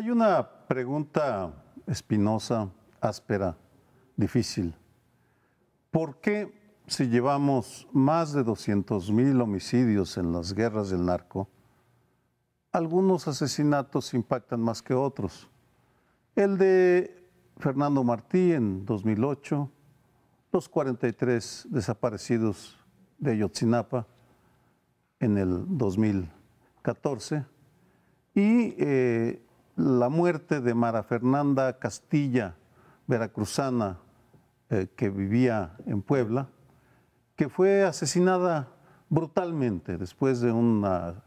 Hay una pregunta espinosa, áspera, difícil. ¿Por qué, si llevamos más de 200,000 homicidios en las guerras del narco, algunos asesinatos impactan más que otros? El de Fernando Martí en 2008, los 43 desaparecidos de Ayotzinapa en el 2014 y la muerte de Mara Fernanda Castilla, veracruzana, que vivía en Puebla, que fue asesinada brutalmente después de una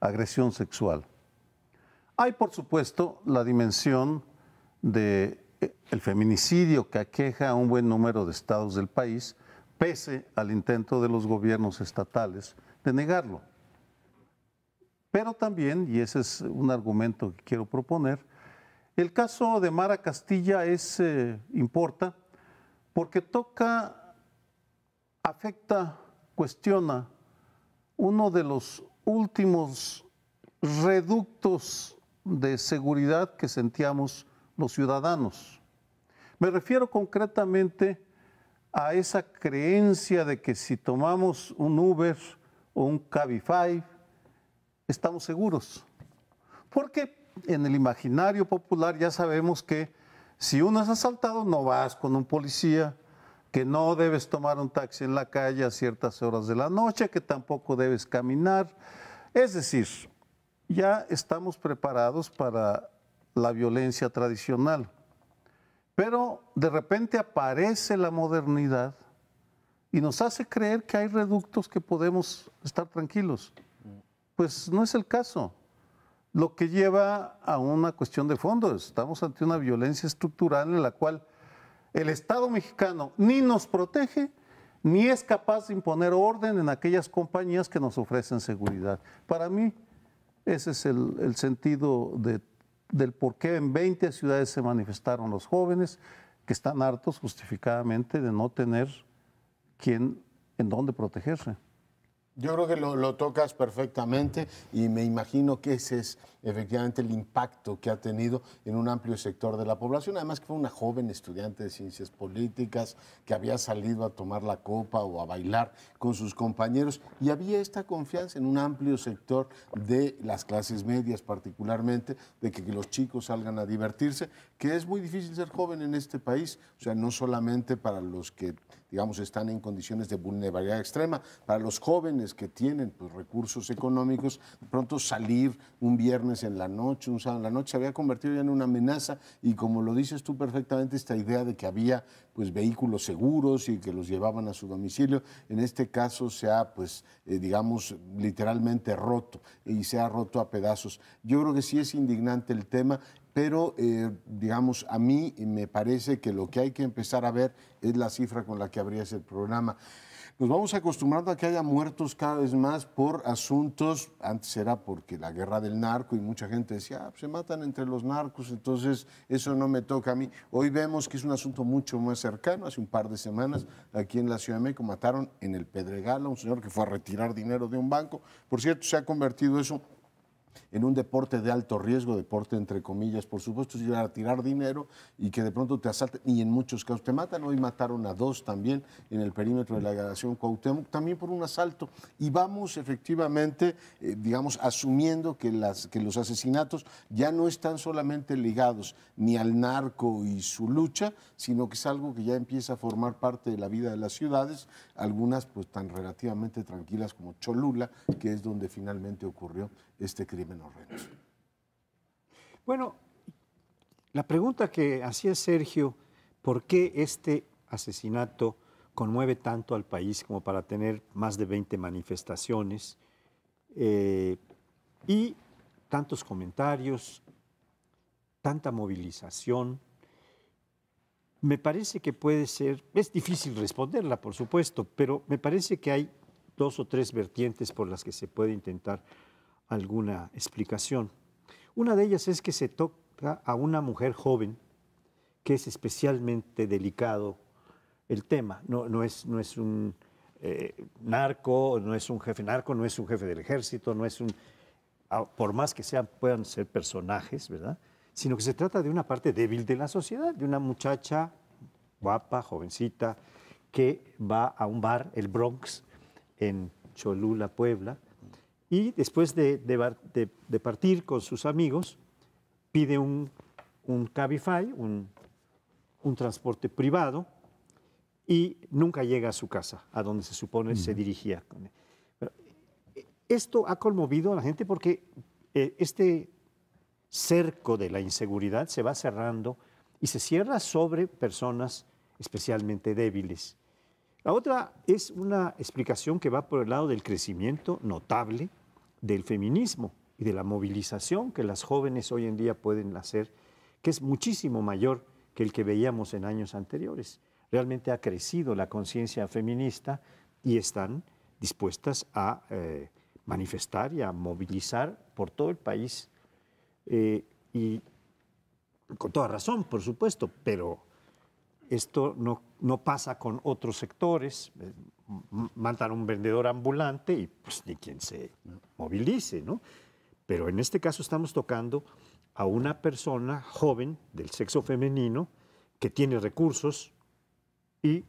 agresión sexual. Hay, por supuesto, la dimensión del feminicidio que aqueja a un buen número de estados del país, pese al intento de los gobiernos estatales de negarlo. Pero también, y ese es un argumento que quiero proponer, el caso de Mara Castilla importa porque toca, afecta, cuestiona uno de los últimos reductos de seguridad que sentíamos los ciudadanos. Me refiero concretamente a esa creencia de que si tomamos un Uber o un Cabify, estamos seguros. Porque en el imaginario popular ya sabemos que si uno es asaltado no vas con un policía, que no debes tomar un taxi en la calle a ciertas horas de la noche, que tampoco debes caminar. Es decir, ya estamos preparados para la violencia tradicional. Pero de repente aparece la modernidad y nos hace creer que hay reductos que podemos estar tranquilos. Pues no es el caso. Lo que lleva a una cuestión de fondo. Estamos ante una violencia estructural en la cual el Estado mexicano ni nos protege, ni es capaz de imponer orden en aquellas compañías que nos ofrecen seguridad. Para mí, ese es el sentido del por qué en 20 ciudades se manifestaron los jóvenes que están hartos justificadamente de no tener en dónde protegerse. Yo creo que lo tocas perfectamente y me imagino que ese es efectivamente el impacto que ha tenido en un amplio sector de la población. Además que fue una joven estudiante de ciencias políticas que había salido a tomar la copa o a bailar con sus compañeros y había esta confianza en un amplio sector de las clases medias particularmente, de que los chicos salgan a divertirse, que es muy difícil ser joven en este país, o sea, no solamente para los que, digamos, están en condiciones de vulnerabilidad extrema, para los jóvenes que tienen pues, recursos económicos, de pronto salir un viernes en la noche, un sábado en la noche, se había convertido ya en una amenaza y como lo dices tú perfectamente, esta idea de que había pues vehículos seguros y que los llevaban a su domicilio, en este caso se ha pues digamos literalmente roto y se ha roto a pedazos. Yo creo que sí es indignante el tema, pero digamos a mí me parece que lo que hay que empezar a ver es la cifra con la que abrías el programa. Nos vamos acostumbrando a que haya muertos cada vez más por asuntos, antes era porque la guerra del narco y mucha gente decía, pues se matan entre los narcos, entonces eso no me toca a mí. Hoy vemos que es un asunto mucho más cercano, hace un par de semanas aquí en la Ciudad de México mataron en el Pedregal a un señor que fue a retirar dinero de un banco. Por cierto, se ha convertido eso en un deporte de alto riesgo, deporte entre comillas, por supuesto, es ir a tirar dinero y que de pronto te asalten y en muchos casos te matan. Hoy mataron a 2 también en el perímetro de la delegación Cuauhtémoc, también por un asalto. Y vamos efectivamente, digamos, asumiendo que los asesinatos ya no están solamente ligados ni al narco y su lucha, sino que es algo que ya empieza a formar parte de la vida de las ciudades, algunas pues tan relativamente tranquilas como Cholula, que es donde finalmente ocurrió este crimen horrendo. Bueno, la pregunta que hacía Sergio, ¿por qué este asesinato conmueve tanto al país como para tener más de 20 manifestaciones y tantos comentarios, tanta movilización? Me parece que puede ser, es difícil responderla, por supuesto, pero me parece que hay 2 o 3 vertientes por las que se puede intentar alguna explicación. Una de ellas es que se toca a una mujer joven, que es especialmente delicado el tema. No es un narco, no es un jefe narco, no es un jefe del ejército, no es un... Por más que puedan ser personajes, ¿verdad? sino que se trata de una parte débil de la sociedad, de una muchacha guapa, jovencita, que va a un bar, el Bronx, en Cholula, Puebla, y después de partir con sus amigos, pide un Cabify, un transporte privado, y nunca llega a su casa, a donde se supone se dirigía. Esto ha conmovido a la gente porque este cerco de la inseguridad se va cerrando y se cierra sobre personas especialmente débiles. La otra es una explicación que va por el lado del crecimiento notable del feminismo y de la movilización que las jóvenes hoy en día pueden hacer, que es muchísimo mayor que el que veíamos en años anteriores. Realmente ha crecido la conciencia feminista y están dispuestas a manifestar y a movilizar por todo el país. Y con toda razón, por supuesto, pero esto no pasa con otros sectores. Matan a un vendedor ambulante y pues ni quien se movilice, ¿no? Pero en este caso estamos tocando a una persona joven del sexo femenino que tiene recursos y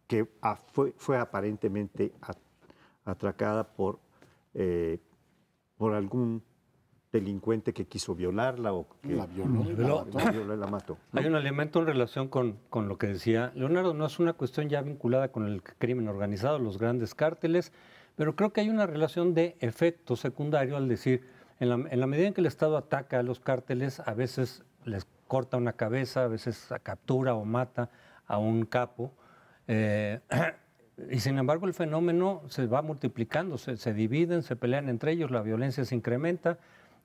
que fue aparentemente atracada por algún delincuente que quiso violarla o que la violó, la mató. Hay un elemento en relación con lo que decía Leonardo, no es una cuestión ya vinculada con el crimen organizado, los grandes cárteles, pero creo que hay una relación de efecto secundario al decir, en la medida en que el Estado ataca a los cárteles, a veces les corta una cabeza, a veces captura o mata a un capo, y sin embargo el fenómeno se va multiplicando, se dividen, se pelean entre ellos, la violencia se incrementa,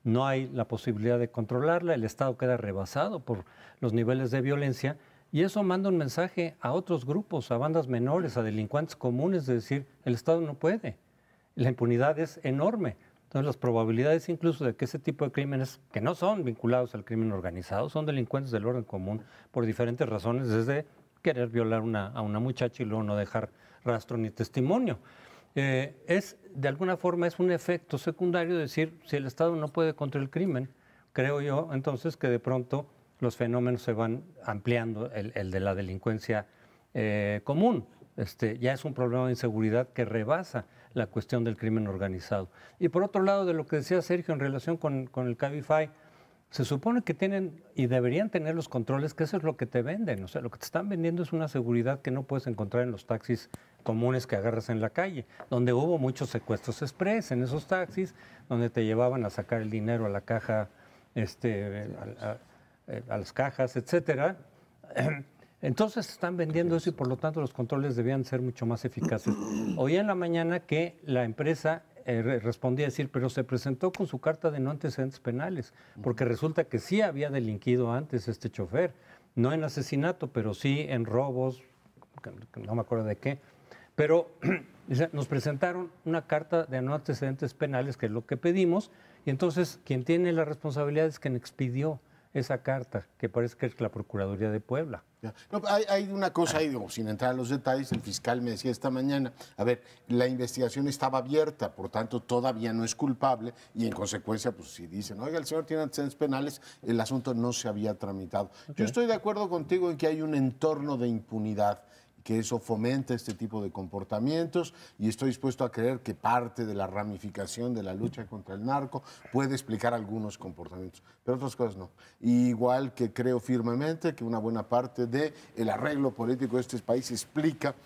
no hay la posibilidad de controlarla, el Estado queda rebasado por los niveles de violencia y eso manda un mensaje a otros grupos, a bandas menores, a delincuentes comunes de decir, el Estado no puede, la impunidad es enorme. Entonces las probabilidades incluso de que ese tipo de crímenes, que no son vinculados al crimen organizado, son delincuentes del orden común por diferentes razones, desde querer violar a una muchacha y luego no dejar rastro ni testimonio. De alguna forma es un efecto secundario de decir, si el Estado no puede contra el crimen, creo yo entonces que de pronto los fenómenos se van ampliando, el de la delincuencia común. Ya es un problema de inseguridad que rebasa la cuestión del crimen organizado. Y por otro lado, de lo que decía Sergio en relación con el Cabify, se supone que tienen y deberían tener los controles, que eso es lo que te venden. O sea, lo que te están vendiendo es una seguridad que no puedes encontrar en los taxis comunes que agarras en la calle, donde hubo muchos secuestros express en esos taxis, donde te llevaban a sacar el dinero a la caja, a las cajas, etcétera. Entonces están vendiendo eso y por lo tanto los controles debían ser mucho más eficaces. Oí en la mañana que la empresa respondía a decir, pero se presentó con su carta de no antecedentes penales, porque resulta que sí había delinquido antes este chofer, no en asesinato, pero sí en robos, no me acuerdo de qué, pero nos presentaron una carta de no antecedentes penales, que es lo que pedimos, y entonces quien tiene la responsabilidad es quien expidió esa carta, que parece que es la Procuraduría de Puebla. No, hay una cosa ahí, sin entrar a los detalles, el fiscal me decía esta mañana, a ver, la investigación estaba abierta, por tanto todavía no es culpable y en consecuencia, pues si dicen, oiga, el señor tiene antecedentes penales, el asunto no se había tramitado. Okay. Yo estoy de acuerdo contigo en que hay un entorno de impunidad, que eso fomenta este tipo de comportamientos y estoy dispuesto a creer que parte de la ramificación de la lucha contra el narco puede explicar algunos comportamientos, pero otras cosas no. Igual que creo firmemente que una buena parte del arreglo político de este país explica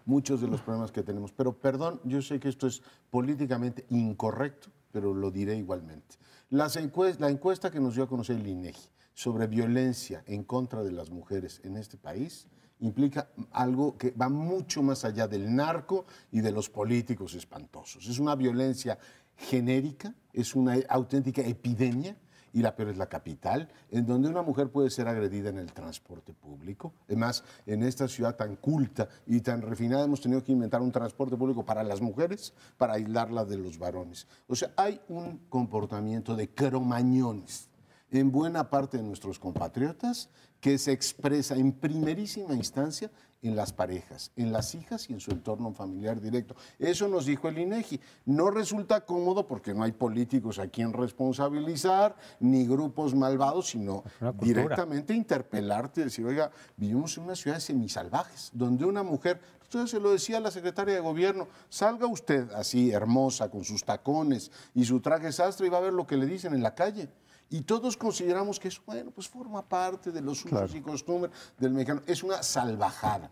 muchos de los problemas que tenemos. Pero perdón, yo sé que esto es políticamente incorrecto, pero lo diré igualmente. La encuesta que nos dio a conocer el INEGI sobre violencia en contra de las mujeres en este país implica algo que va mucho más allá del narco y de los políticos espantosos. Es una violencia genérica, es una auténtica epidemia, y la peor es la capital, en donde una mujer puede ser agredida en el transporte público. Además, en esta ciudad tan culta y tan refinada hemos tenido que inventar un transporte público para las mujeres, para aislarla de los varones. O sea, hay un comportamiento de cromañones en buena parte de nuestros compatriotas que se expresa en primerísima instancia en las parejas, en las hijas y en su entorno familiar directo. Eso nos dijo el INEGI. No resulta cómodo porque no hay políticos a quien responsabilizar, ni grupos malvados, sino directamente interpelarte y decir, oiga, vivimos en una ciudad de semisalvajes, donde una mujer, entonces se lo decía a la secretaria de gobierno, salga usted así hermosa, con sus tacones y su traje sastre y va a ver lo que le dicen en la calle. Y todos consideramos que eso, bueno, pues forma parte de los usos y costumbres del mexicano. Es una salvajada.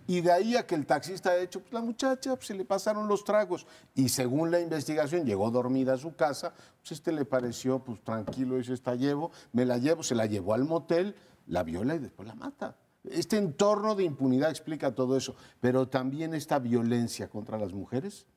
Y de ahí a que el taxista ha hecho, pues la muchacha pues, se le pasaron los tragos. Y según la investigación, llegó dormida a su casa, pues le pareció, pues tranquilo, dice, me la llevo, se la llevó al motel, la viola y después la mata. Este entorno de impunidad explica todo eso, pero también esta violencia contra las mujeres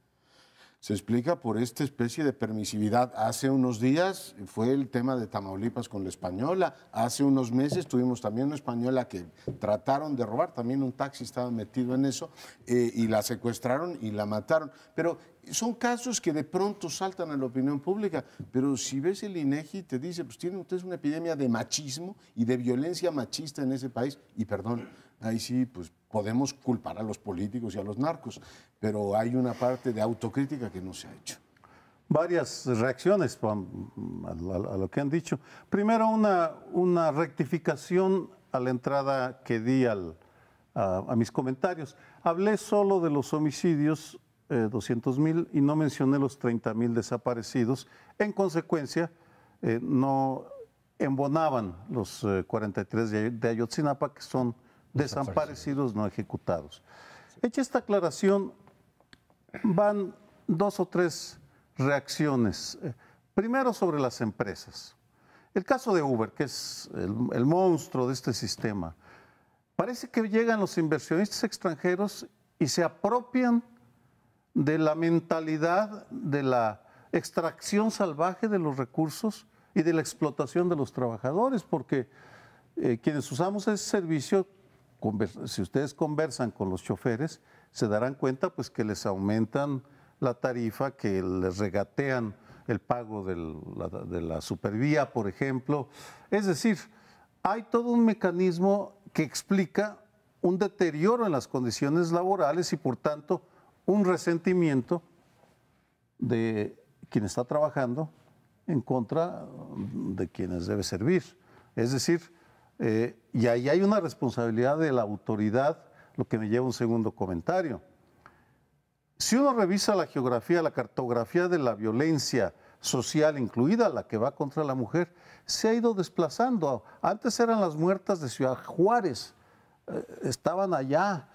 se explica por esta especie de permisividad. Hace unos días fue el tema de Tamaulipas con la española. Hace unos meses tuvimos también una española que trataron de robar. También un taxi estaba metido en eso y la secuestraron y la mataron. Pero son casos que de pronto saltan a la opinión pública. Pero si ves el INEGI te dice, pues tienen ustedes una epidemia de machismo y de violencia machista en ese país. Y perdón, ahí sí, pues podemos culpar a los políticos y a los narcos, pero hay una parte de autocrítica que no se ha hecho. Varias reacciones a lo que han dicho. Primero, una rectificación a la entrada que di a mis comentarios. Hablé solo de los homicidios, 200,000, y no mencioné los 30,000 desaparecidos. En consecuencia, no embonaban los 43 de Ayotzinapa, que son desaparecidos no ejecutados. Hecha esta aclaración, van 2 o 3 reacciones. Primero, sobre las empresas. El caso de Uber, que es el monstruo de este sistema, parece que llegan los inversionistas extranjeros y se apropian de la mentalidad de la extracción salvaje de los recursos y de la explotación de los trabajadores, porque quienes usamos ese servicio, si ustedes conversan con los choferes, se darán cuenta pues que les aumentan la tarifa, que les regatean el pago de la supervía, por ejemplo. Es decir, hay todo un mecanismo que explica un deterioro en las condiciones laborales y por tanto un resentimiento de quien está trabajando en contra de quienes debe servir. Es decir, y ahí hay una responsabilidad de la autoridad, lo que me lleva a un segundo comentario. Si uno revisa la geografía, la cartografía de la violencia social, incluida la que va contra la mujer, se ha ido desplazando. Antes eran las muertas de Ciudad Juárez, estaban allá,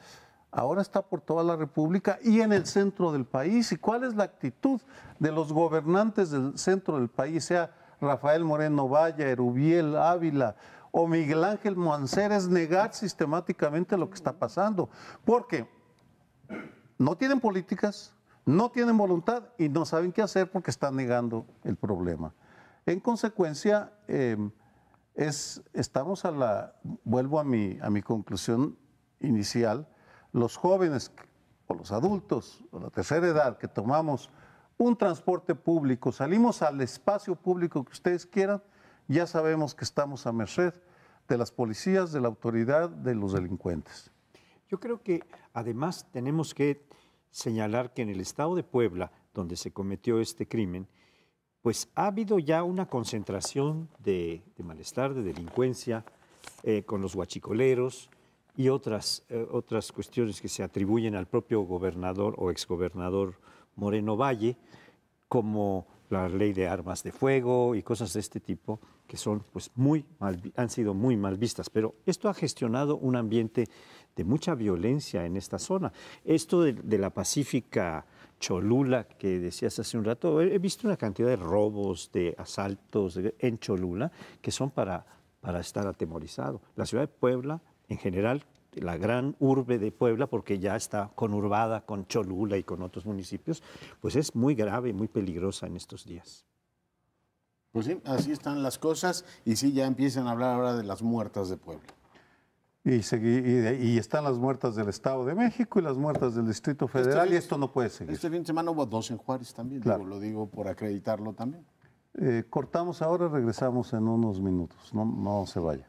ahora está por toda la República y en el centro del país. ¿Y cuál es la actitud de los gobernantes del centro del país, sea Rafael Moreno Valle, Erubiel Ávila o Miguel Ángel Mancera? Es negar sistemáticamente lo que está pasando, porque no tienen políticas, no tienen voluntad y no saben qué hacer porque están negando el problema. En consecuencia, estamos vuelvo a mi conclusión inicial, los jóvenes o los adultos o la tercera edad que tomamos un transporte público, salimos al espacio público que ustedes quieran, ya sabemos que estamos a merced de las policías, de la autoridad, de los delincuentes. Yo creo que además tenemos que señalar que en el estado de Puebla, donde se cometió este crimen, pues ha habido ya una concentración de malestar, de delincuencia, con los huachicoleros y otras cuestiones que se atribuyen al propio gobernador o exgobernador Moreno Valle, como la ley de armas de fuego y cosas de este tipo, que son, pues, han sido muy mal vistas. Pero esto ha gestionado un ambiente de mucha violencia en esta zona. Esto de la pacífica Cholula, que decías hace un rato, he visto una cantidad de robos, de asaltos en Cholula, que son para estar atemorizado. La ciudad de Puebla, en general, la gran urbe de Puebla, porque ya está conurbada con Cholula y con otros municipios, pues es muy grave, muy peligrosa en estos días. Pues sí, así están las cosas y sí, ya empiezan a hablar ahora de las muertas de Puebla. Y están las muertas del Estado de México y las muertas del Distrito Federal y esto no puede seguir. Este fin de semana hubo 2 en Juárez también, claro. Lo digo por acreditarlo también. Cortamos ahora, regresamos en unos minutos, no se vaya.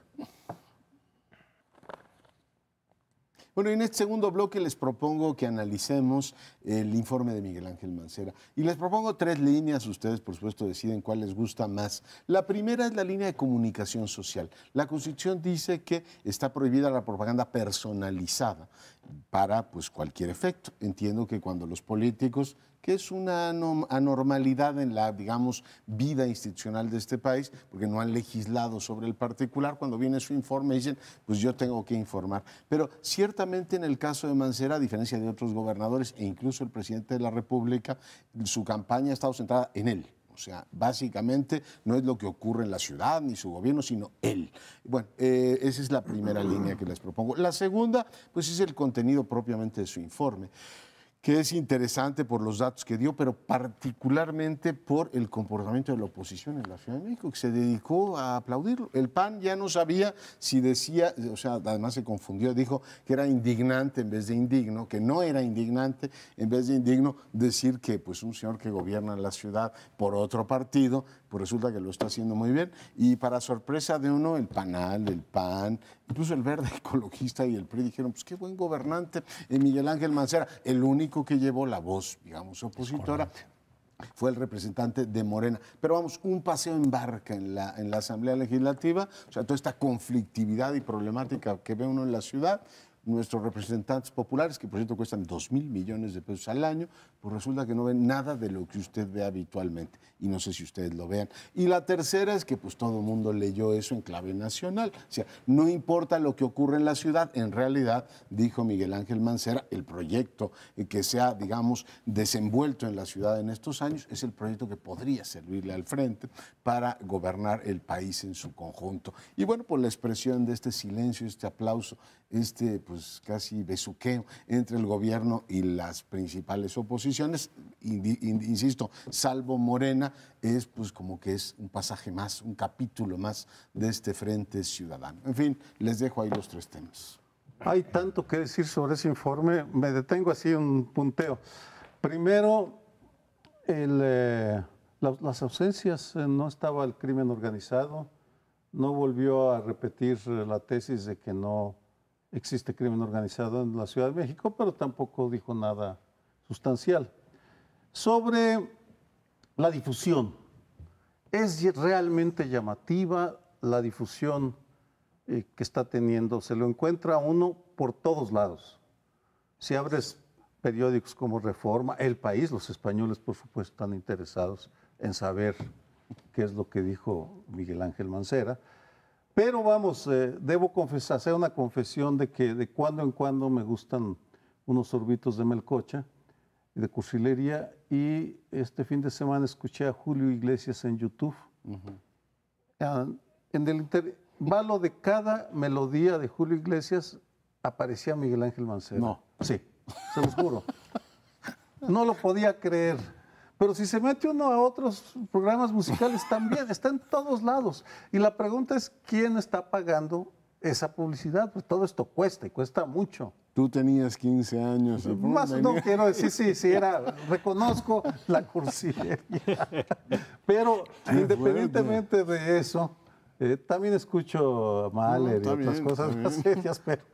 Bueno, en este segundo bloque les propongo que analicemos el informe de Miguel Ángel Mancera. Y les propongo 3 líneas, ustedes por supuesto deciden cuál les gusta más. La primera es la línea de comunicación social. La Constitución dice que está prohibida la propaganda personalizada para pues, cualquier efecto. Entiendo que cuando los políticos, que es una anormalidad en la, digamos, vida institucional de este país, porque no han legislado sobre el particular, cuando viene su informe dicen, pues yo tengo que informar. Pero ciertamente en el caso de Mancera, a diferencia de otros gobernadores e incluso el presidente de la República, su campaña ha estado centrada en él. O sea, básicamente no es lo que ocurre en la ciudad ni su gobierno, sino él. Bueno, esa es la primera línea que les propongo. La segunda, pues es el contenido propiamente de su informe, que es interesante por los datos que dio, pero particularmente por el comportamiento de la oposición en la Ciudad de México, que se dedicó a aplaudirlo. El PAN ya no sabía si decía, o sea, además se confundió, dijo que era indignante en vez de indigno, que no era indignante en vez de indigno decir que pues un señor que gobierna la ciudad por otro partido, pues resulta que lo está haciendo muy bien. Y para sorpresa de uno, el PANAL, el PAN, incluso el Verde Ecologista y el PRI dijeron, pues qué buen gobernante Miguel Ángel Mancera. El único que llevó la voz, digamos, opositora fue el representante de Morena. Pero vamos, un paseo en barca en la Asamblea Legislativa, o sea, toda esta conflictividad y problemática que ve uno en la ciudad. Nuestros representantes populares, que por cierto cuestan 2,000 millones de pesos al año, pues resulta que no ven nada de lo que usted ve habitualmente. Y no sé si ustedes lo vean. Y la tercera es que pues todo el mundo leyó eso en clave nacional. O sea, no importa lo que ocurre en la ciudad, en realidad, dijo Miguel Ángel Mancera, el proyecto que se ha, digamos, desenvuelto en la ciudad en estos años es el proyecto que podría servirle al frente para gobernar el país en su conjunto. Y bueno, por la expresión de este silencio, este aplauso, pues casi besuqueo entre el gobierno y las principales oposiciones, insisto, salvo Morena, es pues como que es un pasaje más, un capítulo más de este Frente Ciudadano. En fin, les dejo ahí los 3 temas. Hay tanto que decir sobre ese informe, me detengo así un punteo. Primero, las ausencias, no estaba el crimen organizado, no volvió a repetir la tesis de que no existe crimen organizado en la Ciudad de México, pero tampoco dijo nada sustancial. Sobre la difusión, es realmente llamativa la difusión que está teniendo. Se lo encuentra uno por todos lados. Si abres periódicos como Reforma, El País, los españoles por supuesto están interesados en saber qué es lo que dijo Miguel Ángel Mancera. Pero vamos, debo confesar, hacer una confesión de que de cuando en cuando me gustan unos sorbitos de melcocha y de cursilería, y este fin de semana escuché a Julio Iglesias en YouTube. En el intervalo de cada melodía de Julio Iglesias aparecía Miguel Ángel Mancera. No. Sí, se los juro. No lo podía creer. Pero si se mete uno a otros programas musicales también, está en todos lados. Y la pregunta es, ¿quién está pagando esa publicidad? Pues todo esto cuesta y cuesta mucho. Tú tenías 15 años. Más no quiero decir, sí, reconozco la cursilería. Pero independientemente de eso, también escucho a Mahler y otras cosas más serias, pero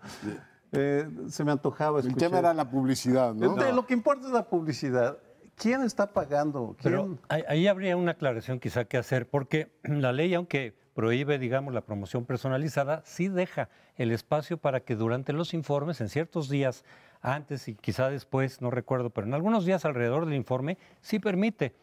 se me antojaba escuchar. El tema era la publicidad, ¿no? Lo que importa es la publicidad. ¿Quién está pagando? Pero ahí habría una aclaración quizá que hacer, porque la ley, aunque prohíbe, digamos, la promoción personalizada, sí deja el espacio para que durante los informes, en ciertos días antes y quizá después, no recuerdo, pero en algunos días alrededor del informe, sí permite,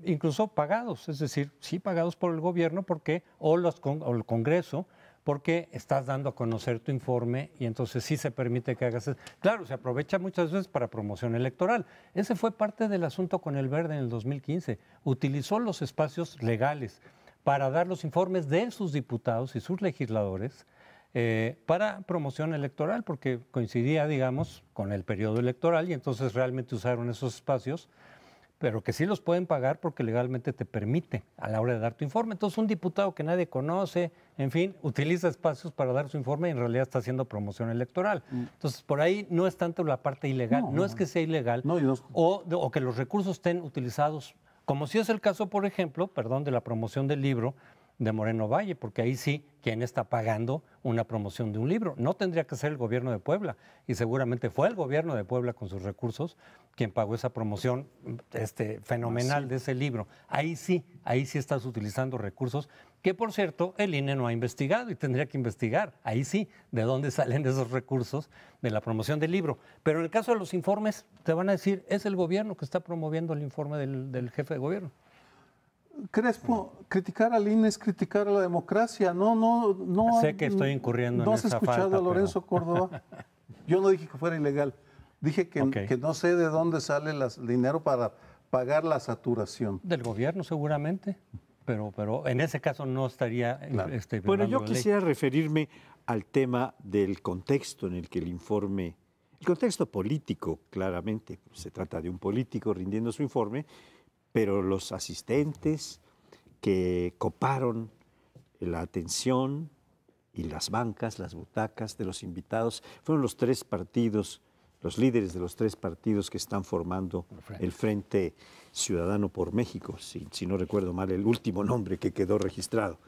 incluso pagados, es decir, sí pagados por el gobierno porque, o el Congreso, porque estás dando a conocer tu informe y entonces sí se permite que hagas eso. Claro, se aprovecha muchas veces para promoción electoral. Ese fue parte del asunto con el Verde en el 2015. Utilizó los espacios legales para dar los informes de sus diputados y sus legisladores para promoción electoral, porque coincidía, digamos, con el periodo electoral y entonces realmente usaron esos espacios, pero que sí los pueden pagar porque legalmente te permite a la hora de dar tu informe. Entonces, un diputado que nadie conoce, en fin, utiliza espacios para dar su informe y en realidad está haciendo promoción electoral. Entonces, por ahí no es tanto la parte ilegal, no es que sea ilegal, o que los recursos estén utilizados, como si es el caso, por ejemplo, de la promoción del libro de Moreno Valle, porque ahí sí, ¿quién está pagando una promoción de un libro? No tendría que ser el gobierno de Puebla, y seguramente fue el gobierno de Puebla con sus recursos quien pagó esa promoción fenomenal de ese libro. Ahí sí estás utilizando recursos que, por cierto, el INE no ha investigado y tendría que investigar. Ahí sí, de dónde salen esos recursos de la promoción del libro. Pero en el caso de los informes, te van a decir, es el gobierno que está promoviendo el informe del jefe de gobierno. Crespo, criticar al INE es criticar a la democracia. No. Sé que estoy incurriendo en esa falta. ¿No has escuchado a Lorenzo Córdoba? Yo no dije que fuera ilegal. Dije que no sé de dónde sale el dinero para pagar la saturación. Del gobierno, seguramente. Pero en ese caso no estaría... Claro. Bueno, yo quisiera referirme al tema del contexto en el que el informe... El contexto político, claramente. Se trata de un político rindiendo su informe, pero los asistentes que coparon la atención y las bancas, las butacas de los invitados, fueron los tres partidos, los líderes de los tres partidos que están formando el Frente Ciudadano por México, si no recuerdo mal, el último nombre que quedó registrado.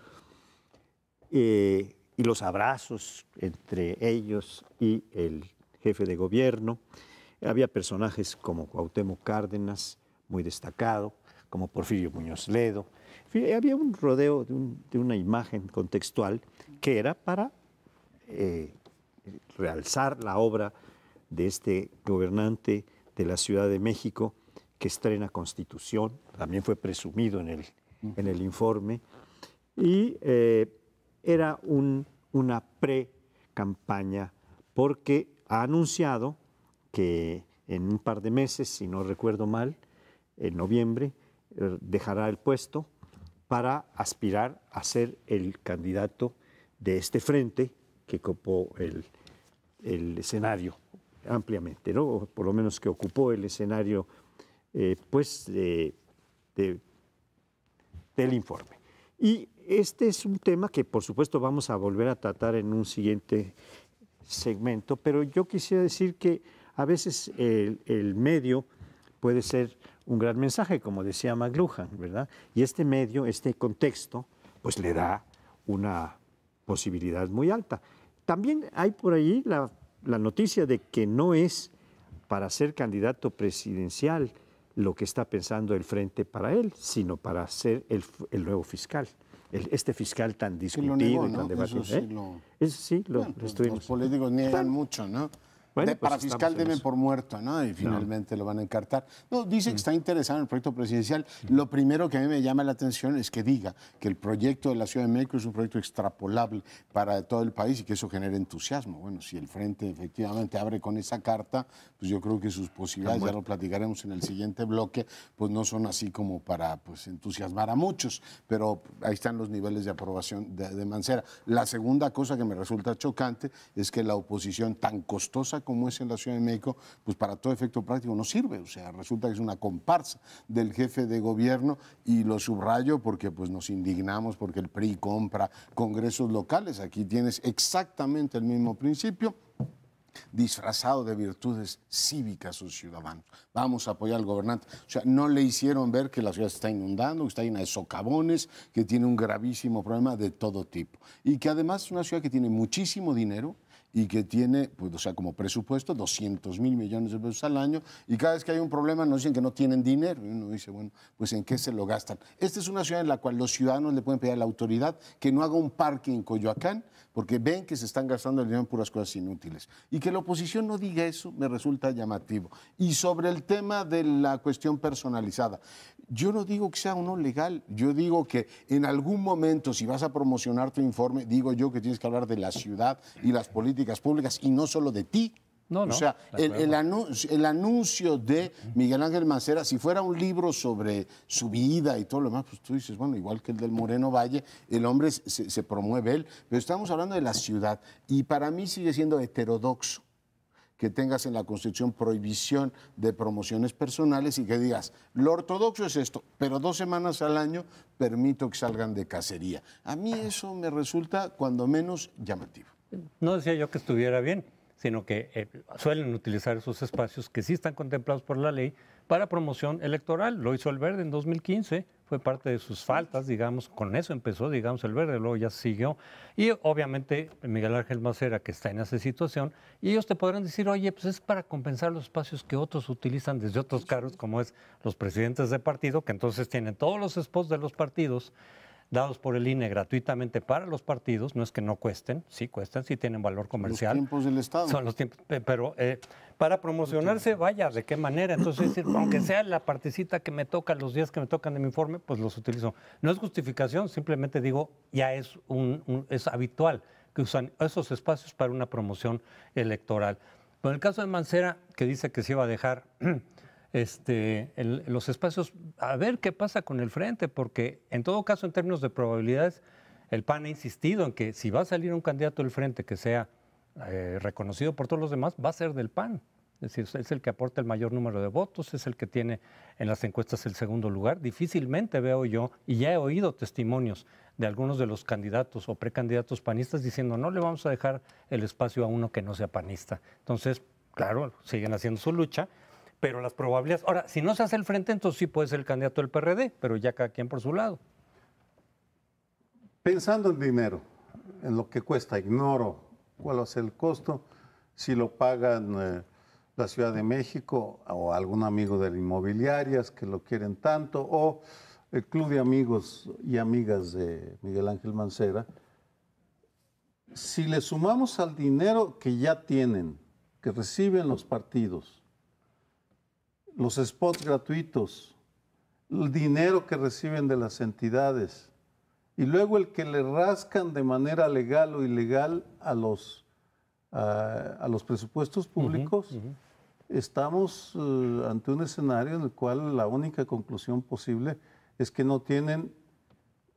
Y los abrazos entre ellos y el jefe de gobierno. Había personajes como Cuauhtémoc Cárdenas, muy destacado, como Porfirio Muñoz Ledo. Había un rodeo de una imagen contextual que era para realzar la obra de este gobernante de la Ciudad de México que estrena Constitución, también fue presumido en el informe, y era una pre-campaña porque ha anunciado que en un par de meses, si no recuerdo mal, en noviembre, dejará el puesto para aspirar a ser el candidato de este frente que copó el escenario ampliamente, ¿no? O por lo menos que ocupó el escenario del informe. Y este es un tema que por supuesto vamos a volver a tratar en un siguiente segmento, pero yo quisiera decir que a veces el medio puede ser un gran mensaje, como decía McLuhan, ¿verdad? Y este medio, este contexto, pues le da una posibilidad muy alta. También hay por ahí la noticia de que no es para ser candidato presidencial lo que está pensando el Frente para él, sino para ser el nuevo fiscal. Este fiscal tan discutido negó, y tan ¿no? debatido. Eso sí lo estuvimos. Los políticos niegan mucho, ¿no? Bueno, para fiscal deben por muerto, ¿no? Y finalmente lo van a encartar. No, dice que está interesado en el proyecto presidencial. Lo primero que a mí me llama la atención es que diga que el proyecto de la Ciudad de México es un proyecto extrapolable para todo el país y que eso genera entusiasmo. Bueno, si el Frente efectivamente abre con esa carta, pues yo creo que sus posibilidades, ya lo platicaremos en el siguiente bloque, pues no son así como para pues, entusiasmar a muchos, pero ahí están los niveles de aprobación de Mancera. La segunda cosa que me resulta chocante es que la oposición tan costosa como es en la Ciudad de México, pues para todo efecto práctico no sirve. O sea, resulta que es una comparsa del jefe de gobierno y lo subrayo porque pues nos indignamos porque el PRI compra congresos locales. Aquí tienes exactamente el mismo principio, disfrazado de virtudes cívicas o ciudadanos. Vamos a apoyar al gobernante. O sea, no le hicieron ver que la ciudad se está inundando, que está llena de socavones, que tiene un gravísimo problema de todo tipo. Y que además es una ciudad que tiene muchísimo dinero y que tiene, pues, o sea, como presupuesto, 200,000 millones de pesos al año, y cada vez que hay un problema nos dicen que no tienen dinero, y uno dice, bueno, pues ¿en qué se lo gastan? Esta es una ciudad en la cual los ciudadanos le pueden pedir a la autoridad que no haga un parque en Coyoacán, porque ven que se están gastando el dinero en puras cosas inútiles. Y que la oposición no diga eso me resulta llamativo. Y sobre el tema de la cuestión personalizada, yo no digo que sea o no legal, yo digo que en algún momento, si vas a promocionar tu informe, digo yo que tienes que hablar de la ciudad y las políticas públicas y no solo de ti. O sea, el anuncio de Miguel Ángel Mancera, si fuera un libro sobre su vida y todo lo demás, pues tú dices, bueno, igual que el del Moreno Valle, el hombre se promueve él, pero estamos hablando de la ciudad y para mí sigue siendo heterodoxo que tengas en la Constitución prohibición de promociones personales y que digas, lo ortodoxo es esto, pero 2 semanas al año permito que salgan de cacería. A mí eso me resulta cuando menos llamativo. No decía yo que estuviera bien. sino que suelen utilizar esos espacios que sí están contemplados por la ley para promoción electoral. Lo hizo el Verde en 2015, fue parte de sus faltas, digamos, con eso empezó, digamos, el Verde, luego ya siguió. Y obviamente Miguel Ángel Mancera, que está en esa situación, y ellos te podrán decir, oye, pues es para compensar los espacios que otros utilizan desde otros cargos, como es los presidentes de partido, que entonces tienen todos los spots de los partidos dados por el INE gratuitamente para los partidos, no es que no cuesten, sí cuestan, sí tienen valor comercial. Los tiempos del Estado. Son los tiempos, pero para promocionarse, vaya, ¿de qué manera? Entonces, es decir, aunque sea la partecita que me toca, los días que me tocan de mi informe, pues los utilizo. No es justificación, simplemente digo, ya es habitual que usan esos espacios para una promoción electoral. Pero en el caso de Mancera, que dice que se iba a dejar los espacios, a ver qué pasa con el frente, porque en todo caso, en términos de probabilidades, el PAN ha insistido en que si va a salir un candidato del frente que sea reconocido por todos los demás, va a ser del PAN. Es decir, es el que aporta el mayor número de votos, es el que tiene en las encuestas el segundo lugar. Difícilmente veo yo, y ya he oído testimonios de algunos de los candidatos o precandidatos panistas diciendo no le vamos a dejar el espacio a uno que no sea panista. Entonces, claro, siguen haciendo su lucha, pero las probabilidades... Ahora, si no se hace el frente, entonces sí puede ser el candidato del PRD, pero ya cada quien por su lado. Pensando en dinero, en lo que cuesta, ignoro cuál va a ser el costo, si lo pagan la Ciudad de México o algún amigo de las inmobiliarias que lo quieren tanto, o el club de amigos y amigas de Miguel Ángel Mancera. Si le sumamos al dinero que ya tienen, que reciben los partidos, los spots gratuitos, el dinero que reciben de las entidades y luego el que le rascan de manera legal o ilegal a los presupuestos públicos, estamos ante un escenario en el cual la única conclusión posible es que no tienen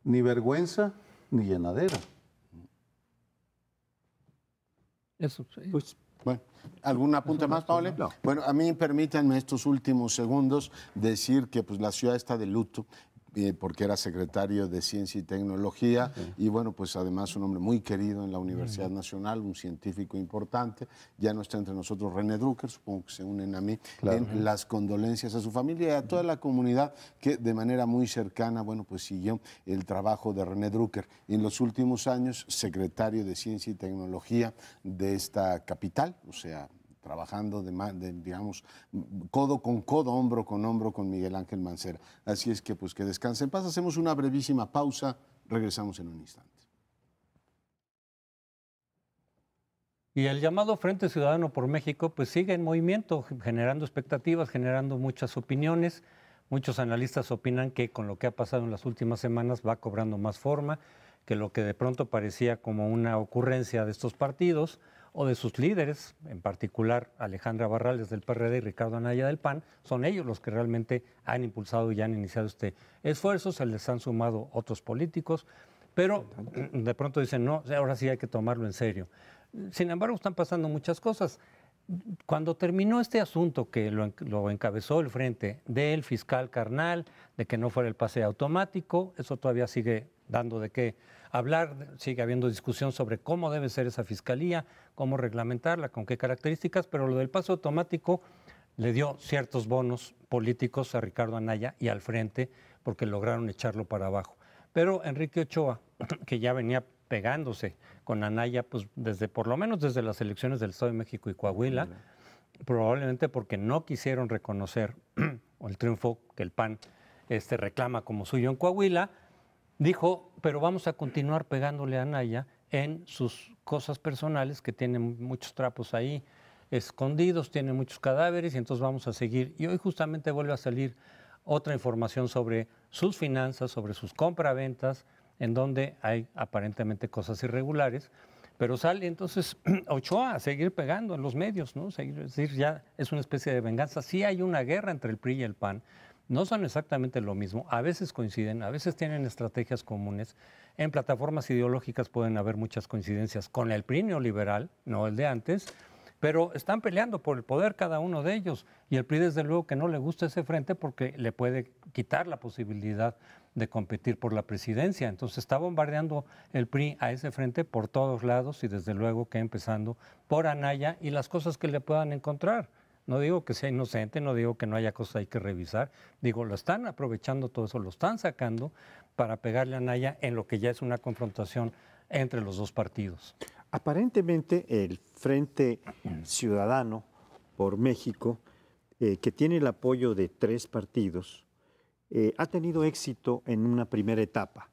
ni vergüenza ni llenadera. Eso, sí. Pues, bueno, ¿algún apunte más, Paule? No. Bueno, a mí permítanme estos últimos segundos decir que pues, la ciudad está de luto porque era secretario de Ciencia y Tecnología y bueno, pues además un hombre muy querido en la Universidad Nacional, un científico importante. Ya no está entre nosotros René Drucker, supongo que se unen a mí en las condolencias a su familia y a toda la comunidad que de manera muy cercana, bueno, pues siguió el trabajo de René Drucker. En los últimos años, secretario de Ciencia y Tecnología de esta capital, o sea, trabajando digamos, codo con codo, hombro con Miguel Ángel Mancera. Así es que, pues, que descanse en paz. Hacemos una brevísima pausa, regresamos en un instante. Y el llamado Frente Ciudadano por México, pues sigue en movimiento, generando expectativas, generando muchas opiniones. Muchos analistas opinan que con lo que ha pasado en las últimas semanas va cobrando más forma, que lo que de pronto parecía como una ocurrencia de estos partidos o de sus líderes, en particular Alejandra Barrales del PRD y Ricardo Anaya del PAN, son ellos los que realmente han impulsado y han iniciado este esfuerzo, se les han sumado otros políticos, pero de pronto dicen, no, ahora sí hay que tomarlo en serio. Sin embargo, están pasando muchas cosas. Cuando terminó este asunto que lo encabezó el frente del fiscal carnal, de que no fuera el pase automático, eso todavía sigue dando de qué hablar, sigue habiendo discusión sobre cómo debe ser esa fiscalía, cómo reglamentarla, con qué características, pero lo del pase automático le dio ciertos bonos políticos a Ricardo Anaya y al frente porque lograron echarlo para abajo. Pero Enrique Ochoa, que ya venía pegándose con Anaya, pues por lo menos desde las elecciones del Estado de México y Coahuila, probablemente porque no quisieron reconocer el triunfo que el PAN reclama como suyo en Coahuila, dijo, pero vamos a continuar pegándole a Anaya en sus cosas personales, que tienen muchos trapos ahí escondidos, tiene muchos cadáveres, y entonces vamos a seguir. Y hoy justamente vuelve a salir otra información sobre sus finanzas, sobre sus compraventas, en donde hay aparentemente cosas irregulares, pero sale entonces Ochoa a seguir pegando en los medios, ¿no? Es decir, ya es una especie de venganza. Sí hay una guerra entre el PRI y el PAN, no son exactamente lo mismo, a veces coinciden, a veces tienen estrategias comunes. En plataformas ideológicas pueden haber muchas coincidencias con el PRI neoliberal, no el de antes, pero están peleando por el poder cada uno de ellos. Y el PRI, desde luego, que no le gusta ese frente porque le puede quitar la posibilidad de competir por la presidencia. Entonces está bombardeando el PRI a ese frente por todos lados y desde luego que empezando por Anaya y las cosas que le puedan encontrar. No digo que sea inocente, no digo que no haya cosas ahí que revisar, digo, lo están aprovechando todo eso, lo están sacando para pegarle a Anaya en lo que ya es una confrontación entre los dos partidos. Aparentemente el Frente Ciudadano por México, que tiene el apoyo de 3 partidos, ha tenido éxito en una primera etapa.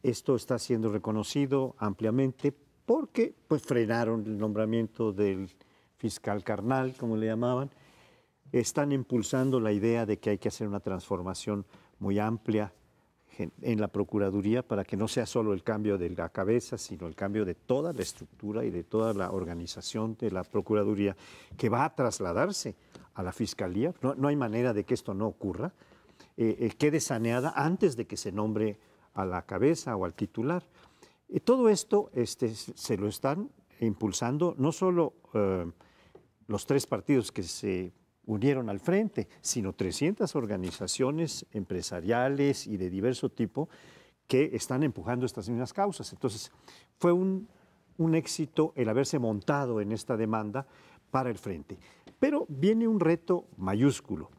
Esto está siendo reconocido ampliamente porque pues, frenaron el nombramiento del fiscal carnal, como le llamaban. Están impulsando la idea de que hay que hacer una transformación muy amplia en la Procuraduría para que no sea solo el cambio de la cabeza, sino el cambio de toda la estructura y de toda la organización de la Procuraduría, que va a trasladarse a la Fiscalía. No hay manera de que esto no ocurra. Quede saneada antes de que se nombre a la cabeza o al titular. Todo esto se lo están impulsando no solo los 3 partidos que se unieron al frente, sino 300 organizaciones empresariales y de diverso tipo que están empujando estas mismas causas. Entonces, fue un éxito el haberse montado en esta demanda para el frente. Pero viene un reto mayúsculo,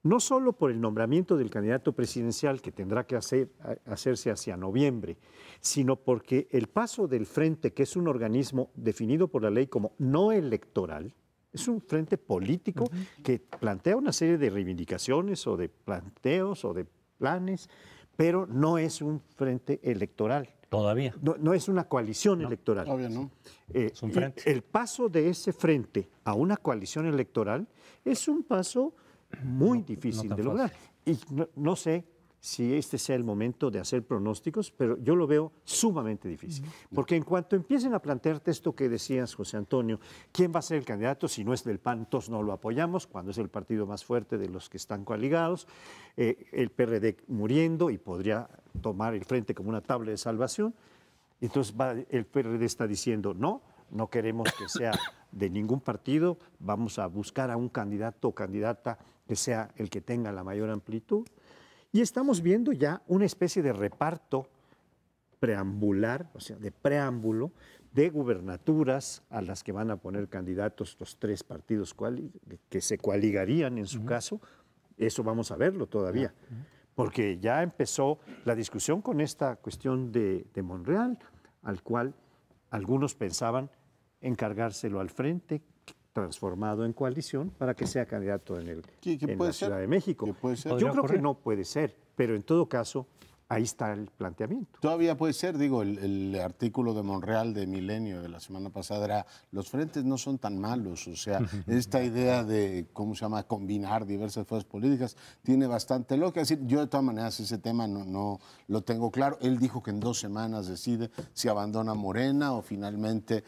no solo por el nombramiento del candidato presidencial que tendrá que hacerse hacia noviembre, sino porque el paso del frente, que es un organismo definido por la ley como no electoral, es un frente político que plantea una serie de reivindicaciones o de planteos o de planes, pero no es un frente electoral. Todavía. No es una coalición electoral. Todavía no. Es un frente. El paso de ese frente a una coalición electoral es un paso muy difícil de lograr. Y no sé si este sea el momento de hacer pronósticos, pero yo lo veo sumamente difícil. Porque en cuanto empiecen a plantearte esto que decías, José Antonio, ¿quién va a ser el candidato? Si no es del PAN, entonces no lo apoyamos, cuando es el partido más fuerte de los que están coaligados, el PRD muriendo y podría tomar el frente como una tabla de salvación. Entonces el PRD está diciendo, no queremos que sea de ningún partido, vamos a buscar a un candidato o candidata que sea el que tenga la mayor amplitud. Y estamos viendo ya una especie de reparto preambular, o sea, de preámbulo, de gubernaturas a las que van a poner candidatos los 3 partidos que se coaligarían en su caso. Eso vamos a verlo todavía, porque ya empezó la discusión con esta cuestión de Monreal, al cual algunos pensaban encargárselo al frente, transformado en coalición, para que sea candidato en la Ciudad de México. Yo creo que no puede ser, pero en todo caso, ahí está el planteamiento. Todavía puede ser, digo, el artículo de Monreal de Milenio de la semana pasada era, los frentes no son tan malos, o sea, esta idea de, ¿cómo se llama?, combinar diversas fuerzas políticas, tiene bastante lógica. Es decir, yo de todas maneras ese tema no lo tengo claro. Él dijo que en 2 semanas decide si abandona Morena o finalmente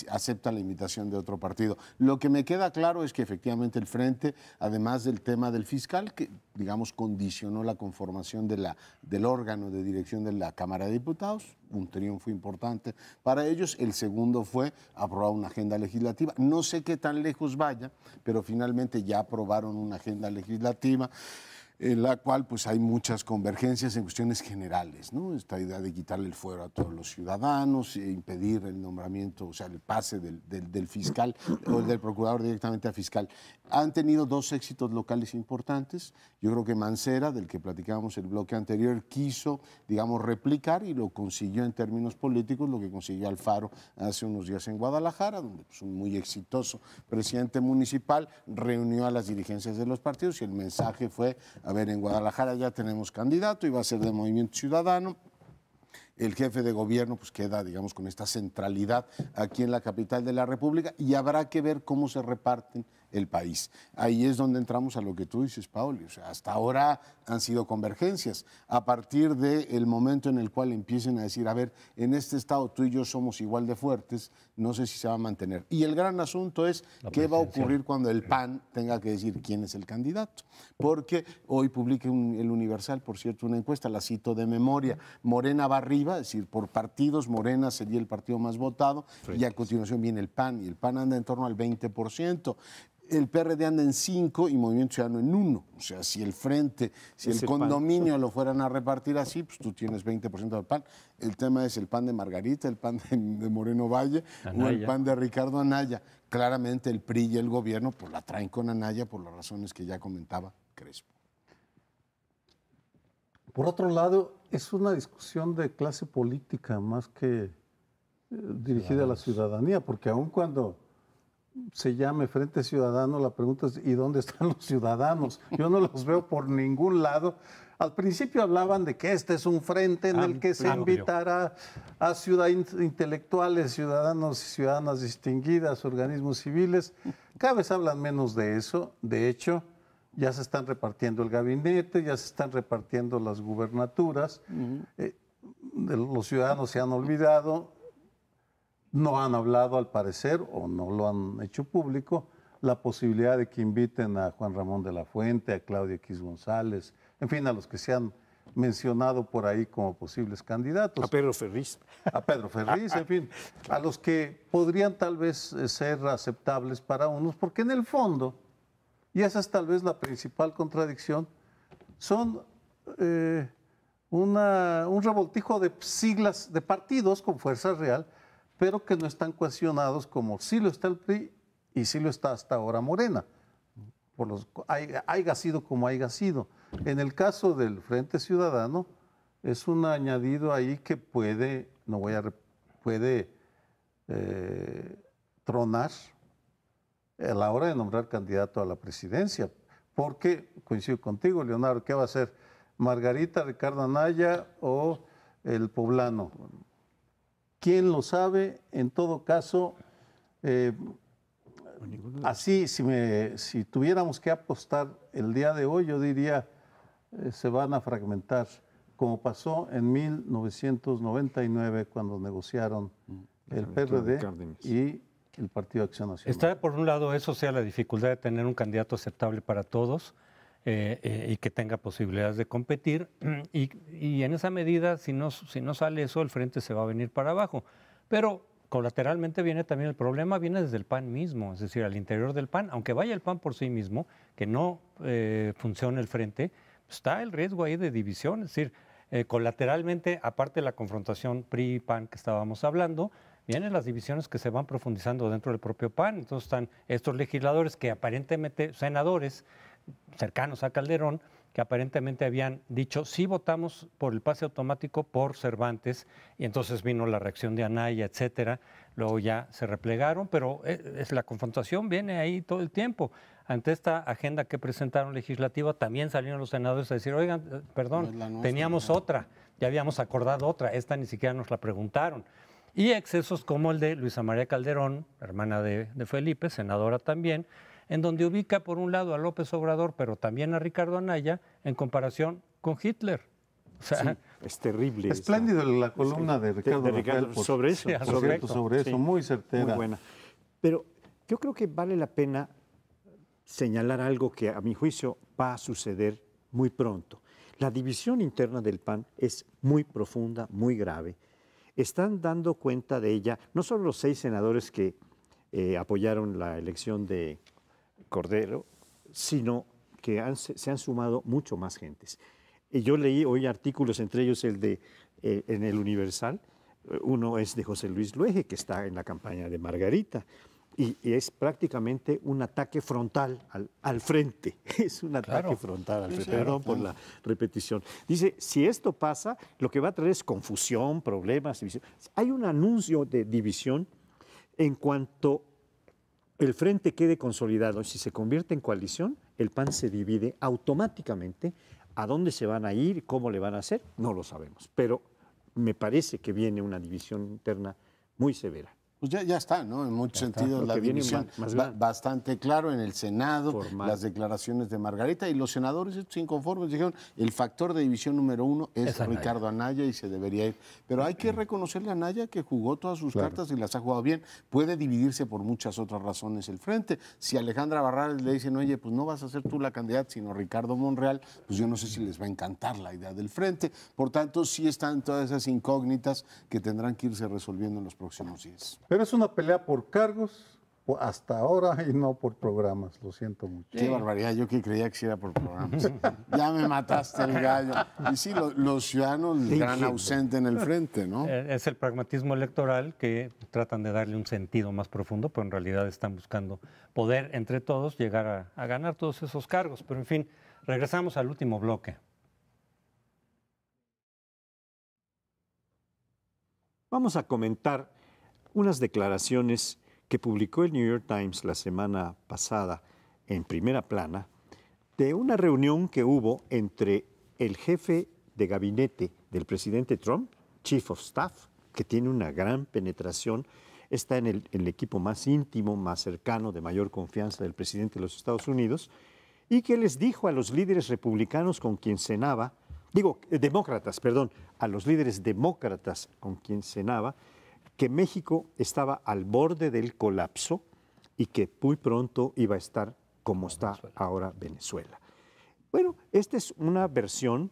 acepta la invitación de otro partido. Lo que me queda claro es que efectivamente el frente, además del tema del fiscal, que digamos condicionó la conformación del órgano de dirección de la Cámara de Diputados, un triunfo importante para ellos. El segundo fue aprobar una agenda legislativa. No sé qué tan lejos vaya, pero finalmente ya aprobaron una agenda legislativa en la cual pues hay muchas convergencias en cuestiones generales, ¿no? Esta idea de quitarle el fuero a todos los ciudadanos, impedir el nombramiento, o sea, el pase del fiscal o del procurador directamente a fiscal. Han tenido 2 éxitos locales importantes. Yo creo que Mancera, del que platicábamos el bloque anterior, quiso, digamos, replicar y lo consiguió en términos políticos, lo que consiguió Alfaro hace unos días en Guadalajara, donde pues, un muy exitoso presidente municipal reunió a las dirigencias de los partidos y el mensaje fue: a ver, en Guadalajara ya tenemos candidato y va a ser de Movimiento Ciudadano. El jefe de gobierno pues queda, digamos, con esta centralidad aquí en la capital de la República y habrá que ver cómo se reparten el país. Ahí es donde entramos a lo que tú dices, Pauli. O sea, hasta ahora han sido convergencias. A partir del momento en el cual empiecen a decir, a ver, en este estado tú y yo somos igual de fuertes, no sé si se va a mantener. Y el gran asunto es qué va a ocurrir cuando el PAN tenga que decir quién es el candidato. Porque hoy publica el Universal, por cierto, una encuesta, la cito de memoria. Morena va arriba, es decir, por partidos, Morena sería el partido más votado, y a continuación viene el PAN, y el PAN anda en torno al 20%. el PRD anda en 5 y Movimiento Ciudadano en 1. O sea, si el frente, si Es el el PAN. condominio lo fueran a repartir así, pues tú tienes 20% del PAN. El tema es el PAN de Margarita, el PAN de Moreno Valle o el Anaya. PAN de Ricardo Anaya. Claramente el PRI y el gobierno pues la traen con Anaya por las razones que ya comentaba Crespo. Por otro lado, es una discusión de clase política más que dirigida a la ciudadanía, porque aun cuando se llame Frente Ciudadano, la pregunta es, ¿y dónde están los ciudadanos? Yo no los veo por ningún lado. Al principio hablaban de que este es un frente en el que se Amplio. invitará a intelectuales, ciudadanos y ciudadanas distinguidas, organismos civiles. Cada vez hablan menos de eso. De hecho, ya se están repartiendo el gabinete, ya se están repartiendo las gubernaturas. Los ciudadanos se han olvidado, no han hablado al parecer o no lo han hecho público, la posibilidad de que inviten a Juan Ramón de la Fuente, a Claudia X González, en fin, a los que se han mencionado por ahí como posibles candidatos. A Pedro Ferriz. A Pedro Ferriz, en fin, a los que podrían tal vez ser aceptables para unos, porque en el fondo, y esa es tal vez la principal contradicción, son un revoltijo de siglas de partidos con fuerza real, pero que no están cohesionados como sí lo está el PRI y sí lo está hasta ahora Morena. Haya sido como haya sido. En el caso del Frente Ciudadano, es un añadido ahí que puede tronar a la hora de nombrar candidato a la presidencia. Porque, coincido contigo, Leonardo, ¿qué va a ser? ¿Margarita, Ricardo Anaya o el poblano? ¿Quién lo sabe? En todo caso, así, si tuviéramos que apostar el día de hoy, yo diría, se van a fragmentar, como pasó en 1999 cuando negociaron el PRD y el Partido de Acción Nacional. Está por un lado eso, sea la dificultad de tener un candidato aceptable para todos y que tenga posibilidades de competir y en esa medida, si no sale eso, el frente se va a venir para abajo. Pero colateralmente viene también el problema, viene desde el PAN mismo, es decir, al interior del PAN, aunque vaya el PAN por sí mismo, que no funcione el frente, está el riesgo ahí de división, es decir, colateralmente, aparte de la confrontación PRI-PAN que estábamos hablando, vienen las divisiones que se van profundizando dentro del propio PAN. Entonces están estos legisladores que aparentemente, senadores cercanos a Calderón, que aparentemente habían dicho, sí votamos por el pase automático por Cervantes, y entonces vino la reacción de Anaya, etcétera. Luego ya se replegaron, pero la confrontación viene ahí todo el tiempo. Ante esta agenda que presentaron legislativa, también salieron los senadores a decir, oigan, perdón, No es la nuestra, teníamos ¿no? otra, ya habíamos acordado otra, esta ni siquiera nos la preguntaron. Y excesos como el de Luisa María Calderón, hermana de Felipe, senadora también, en donde ubica por un lado a López Obrador, pero también a Ricardo Anaya, en comparación con Hitler. O sea, Sí, es terrible. Espléndido la columna de Ricardo Rafael, sobre eso. Sí, al por cierto, respecto. sobre eso, Sí, muy certera. Muy buena. Pero yo creo que vale la pena señalar algo que a mi juicio va a suceder muy pronto. La división interna del PAN es muy profunda, muy grave. Están dando cuenta de ella no solo los 6 senadores que apoyaron la elección de Cordero, sino que se han sumado mucho más gentes. Yo leí hoy artículos, entre ellos el de en el Universal. Uno es de José Luis Luege, que está en la campaña de Margarita, y es prácticamente un ataque frontal al frente. Es un ataque frontal al frente. Perdón por la repetición. Dice, si esto pasa, lo que va a traer es confusión, problemas, división. Hay un anuncio de división en cuanto el frente quede consolidado. Si se convierte en coalición, el PAN se divide automáticamente. ¿A dónde se van a ir? ¿Cómo le van a hacer? No lo sabemos. Pero me parece que viene una división interna muy severa. Pues ya está, ¿no? En muchos sentidos Lo la que viene división más grande. bastante claro en el Senado, Formal. las declaraciones de Margarita y los senadores estos inconformes dijeron el factor de división número 1 es Anaya. Ricardo Anaya y se debería ir. Pero hay que reconocerle a Anaya que jugó todas sus cartas y las ha jugado bien. Puede dividirse por muchas otras razones el frente. Si a Alejandra Barrales le dicen, oye, pues no vas a ser tú la candidata, sino Ricardo Monreal, pues yo no sé si les va a encantar la idea del frente. Por tanto, sí están todas esas incógnitas que tendrán que irse resolviendo en los próximos días. Pero es una pelea por cargos, hasta ahora y no por programas, lo siento mucho. Qué barbaridad, yo que creía que sí era por programas. Ya me mataste el gallo. Y sí, los ciudadanos, el gran ausente en el frente, ¿no? Es el pragmatismo electoral que tratan de darle un sentido más profundo, pero en realidad están buscando poder entre todos llegar a ganar todos esos cargos. Pero en fin, regresamos al último bloque. Vamos a comentar unas declaraciones que publicó el New York Times la semana pasada en primera plana de una reunión que hubo entre el jefe de gabinete del presidente Trump, Chief of Staff, que tiene una gran penetración, está en el equipo más íntimo, más cercano, de mayor confianza del presidente de los Estados Unidos, y que les dijo a los líderes republicanos con quien cenaba, demócratas, perdón, a los líderes demócratas con quien cenaba, que México estaba al borde del colapso y que muy pronto iba a estar como está ahora Venezuela. Bueno, esta es una versión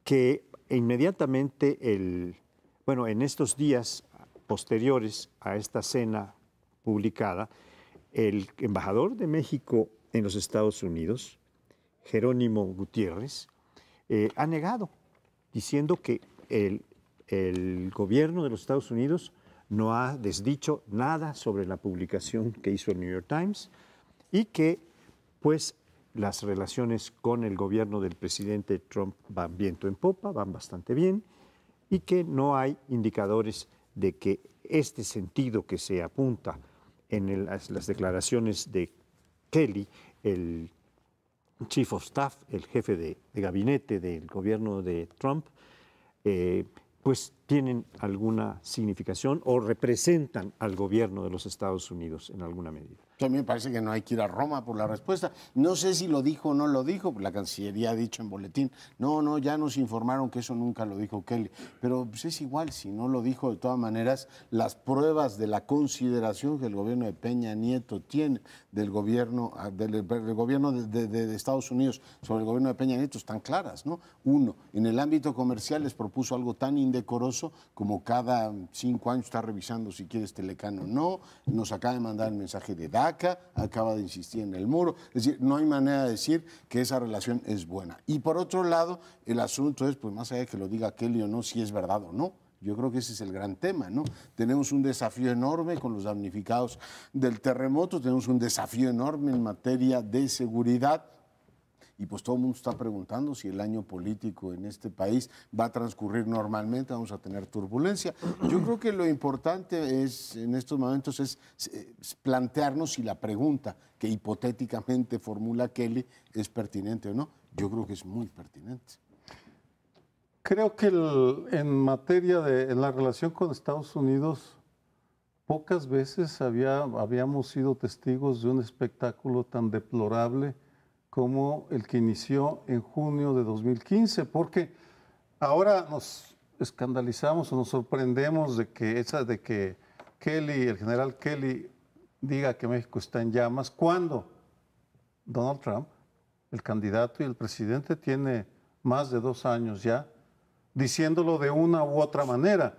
que inmediatamente, en estos días posteriores a esta cena publicada, el embajador de México en los Estados Unidos, Jerónimo Gutiérrez, ha negado, diciendo que el gobierno de los Estados Unidos no ha desdicho nada sobre la publicación que hizo el New York Times y que, pues, las relaciones con el gobierno del presidente Trump van viento en popa, van bastante bien, y que no hay indicadores de que este sentido que se apunta en las declaraciones de Kelly, el Chief of Staff, el jefe de gabinete del gobierno de Trump, pues tienen alguna significación o representan al gobierno de los Estados Unidos en alguna medida. A mí me parece que no hay que ir a Roma por la respuesta. No sé si lo dijo o no lo dijo, la Cancillería ha dicho en boletín, no, ya nos informaron que eso nunca lo dijo Kelly. Pero pues es igual, si no lo dijo, de todas maneras, las pruebas de la consideración que el gobierno de Peña Nieto tiene del gobierno, de Estados Unidos sobre el gobierno de Peña Nieto están claras, ¿no? Uno, en el ámbito comercial les propuso algo tan indecoroso como cada 5 años está revisando si quieres Telecano o no, nos acaba de mandar el mensaje de DACA, acaba de insistir en el muro, es decir, no hay manera de decir que esa relación es buena. Y por otro lado, el asunto es, pues más allá de que lo diga Kelly o no, si es verdad o no. Yo creo que ese es el gran tema, ¿no? Tenemos un desafío enorme con los damnificados del terremoto, tenemos un desafío enorme en materia de seguridad. Y pues todo el mundo está preguntando si el año político en este país va a transcurrir normalmente, vamos a tener turbulencia. Yo creo que lo importante es, en estos momentos es plantearnos si la pregunta que hipotéticamente formula Kelly es pertinente o no. Yo creo que es muy pertinente. Creo que en materia en la relación con Estados Unidos, pocas veces habíamos sido testigos de un espectáculo tan deplorable como el que inició en junio de 2015, porque ahora nos escandalizamos o nos sorprendemos de que el general Kelly diga que México está en llamas, cuando Donald Trump, el candidato y el presidente, tiene más de 2 años ya diciéndolo de una u otra manera.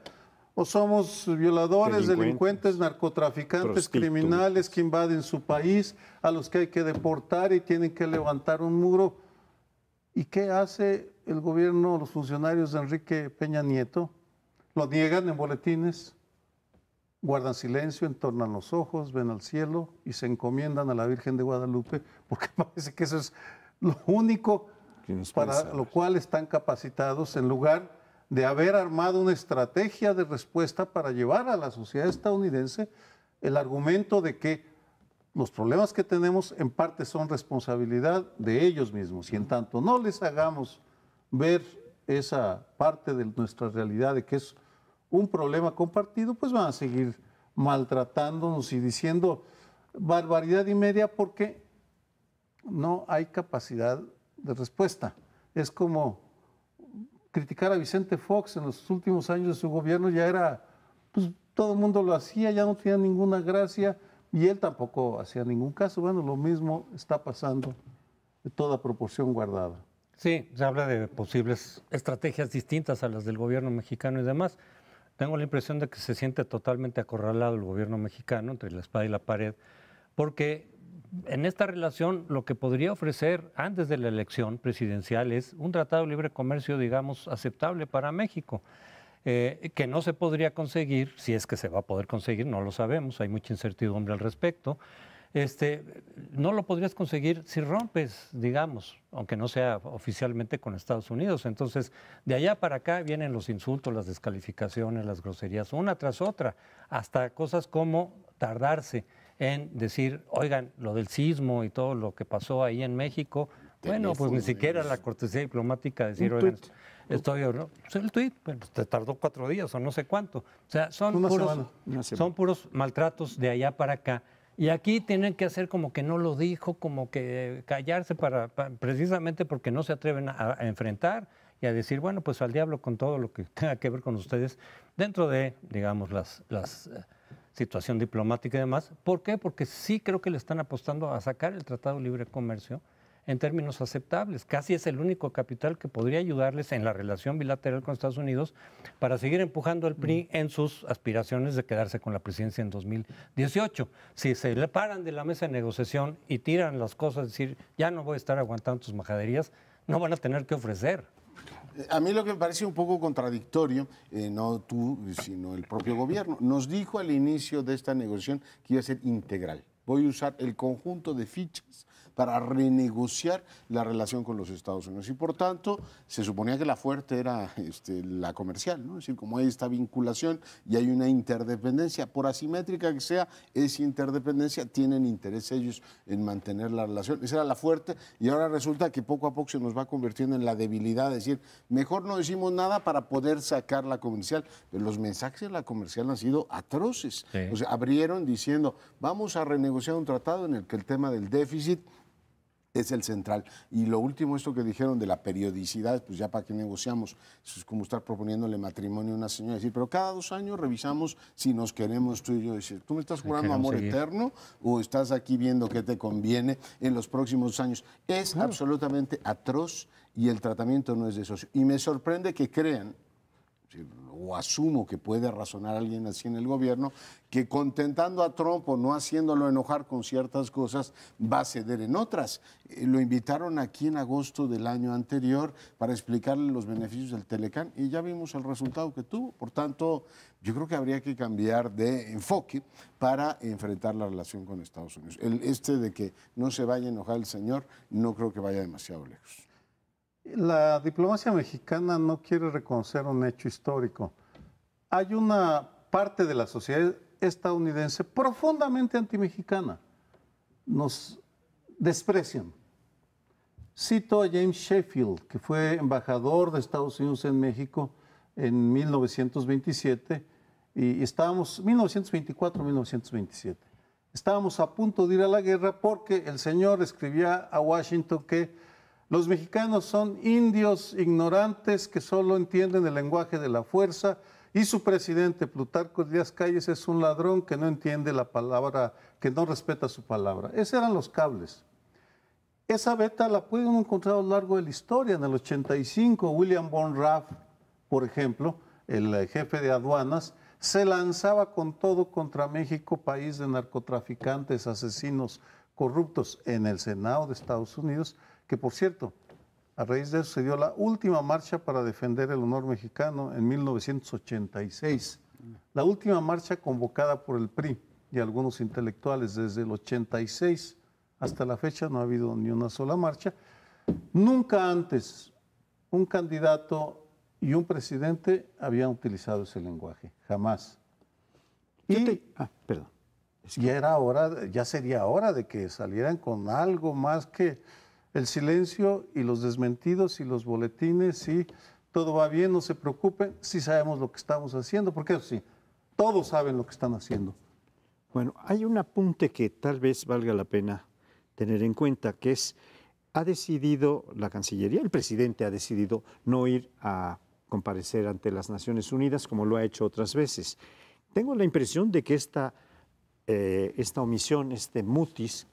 O somos violadores, delincuentes, narcotraficantes, criminales que invaden su país, a los que hay que deportar y tienen que levantar un muro. ¿Y qué hace el gobierno, los funcionarios de Enrique Peña Nieto? Lo niegan en boletines, guardan silencio, entornan los ojos, ven al cielo y se encomiendan a la Virgen de Guadalupe, porque parece que eso es lo único para lo cual están capacitados, en lugar de haber armado una estrategia de respuesta para llevar a la sociedad estadounidense el argumento de que los problemas que tenemos en parte son responsabilidad de ellos mismos. Y en tanto no les hagamos ver esa parte de nuestra realidad de que es un problema compartido, pues van a seguir maltratándonos y diciendo barbaridad y media porque no hay capacidad de respuesta. Es como criticar a Vicente Fox en los últimos años de su gobierno, ya era, pues todo el mundo lo hacía, ya no tenía ninguna gracia y él tampoco hacía ningún caso. Bueno, lo mismo está pasando, de toda proporción guardada. Sí, se habla de posibles estrategias distintas a las del gobierno mexicano y demás. tengo la impresión de que se siente totalmente acorralado el gobierno mexicano entre la espada y la pared, porque en esta relación lo que podría ofrecer antes de la elección presidencial es un tratado de libre comercio, digamos, aceptable para México, que no se podría conseguir, si es que se va a poder conseguir, no lo sabemos, hay mucha incertidumbre al respecto. No lo podrías conseguir si rompes, digamos, aunque no sea oficialmente con Estados Unidos. Entonces, de allá para acá vienen los insultos, las descalificaciones, las groserías, una tras otra, hasta cosas como tardarse en decir, oigan, lo del sismo y todo lo que pasó ahí en México, bueno, pues ni siquiera la cortesía diplomática decir, oigan, estoy, ¿no? Pues el tuit, bueno, te tardó 4 días o no sé cuánto. O sea, son puros maltratos de allá para acá. Y aquí tienen que hacer como que no lo dijo, como que callarse precisamente porque no se atreven a enfrentar y a decir, bueno, pues al diablo con todo lo que tenga que ver con ustedes dentro de, digamos, las situación diplomática y demás. ¿Por qué? Porque sí creo que le están apostando a sacar el Tratado de Libre Comercio en términos aceptables. Casi es el único capital que podría ayudarles en la relación bilateral con Estados Unidos para seguir empujando al PRI en sus aspiraciones de quedarse con la presidencia en 2018. Si se le paran de la mesa de negociación y tiran las cosas, decir, ya no voy a estar aguantando tus majaderías, no van a tener que ofrecer. A mí lo que me parece un poco contradictorio, no tú, sino el propio gobierno, nos dijo al inicio de esta negociación que iba a ser integral. Voy a usar el conjunto de fichas para renegociar la relación con los Estados Unidos. Y por tanto, se suponía que la fuerte era la comercial, ¿no? Es decir, como hay esta vinculación y hay una interdependencia, por asimétrica que sea, esa interdependencia, tienen interés ellos en mantener la relación. Esa era la fuerte y ahora resulta que poco a poco se nos va convirtiendo en la debilidad, es decir, mejor no decimos nada para poder sacar la comercial. Pero los mensajes de la comercial han sido atroces. Sí. O sea, abrieron diciendo, vamos a renegociar un tratado en el que el tema del déficit es el central. Y lo último, esto que dijeron de la periodicidad, pues ya para qué negociamos. Eso es como estar proponiéndole matrimonio a una señora. Decir, pero cada 2 años revisamos si nos queremos tú y yo. Decir, ¿tú me estás jurando amor eterno o estás aquí viendo qué te conviene en los próximos años? Es absolutamente atroz y el tratamiento no es de socio. Y me sorprende que crean, o asumo que puede razonar alguien así en el gobierno, que contentando a Trump o no haciéndolo enojar con ciertas cosas, va a ceder en otras. Lo invitaron aquí en agosto del año anterior para explicarle los beneficios del Telecán y ya vimos el resultado que tuvo. Por tanto, yo creo que habría que cambiar de enfoque para enfrentar la relación con Estados Unidos. De que no se vaya a enojar el señor, no creo que vaya demasiado lejos. La diplomacia mexicana no quiere reconocer un hecho histórico. Hay una parte de la sociedad estadounidense profundamente antimexicana. Nos desprecian. Cito a James Sheffield, que fue embajador de Estados Unidos en México en 1927, y estábamos, 1924-1927. Estábamos a punto de ir a la guerra porque el señor escribía a Washington que los mexicanos son indios ignorantes que solo entienden el lenguaje de la fuerza y su presidente, Plutarco Elías Calles, es un ladrón que no entiende la palabra, que no respeta su palabra. Esos eran los cables. Esa beta la pueden encontrar a lo largo de la historia. En el 85, William Von Raff, por ejemplo, el jefe de aduanas, se lanzaba con todo contra México, país de narcotraficantes, asesinos, corruptos, en el Senado de Estados Unidos, que por cierto, a raíz de eso se dio la última marcha para defender el honor mexicano en 1986. La última marcha convocada por el PRI y algunos intelectuales. Desde el 86 hasta la fecha no ha habido ni una sola marcha. Nunca antes un candidato y un presidente habían utilizado ese lenguaje, jamás. Perdón. Ya sería hora de que salieran con algo más que el silencio y los desmentidos y los boletines, y todo va bien, no se preocupen, sí sabemos lo que estamos haciendo, porque eso sí, todos saben lo que están haciendo. Bueno, hay un apunte que tal vez valga la pena tener en cuenta, que es, ha decidido la Cancillería, el presidente ha decidido no ir a comparecer ante las Naciones Unidas como lo ha hecho otras veces. Tengo la impresión de que esta omisión, este mutis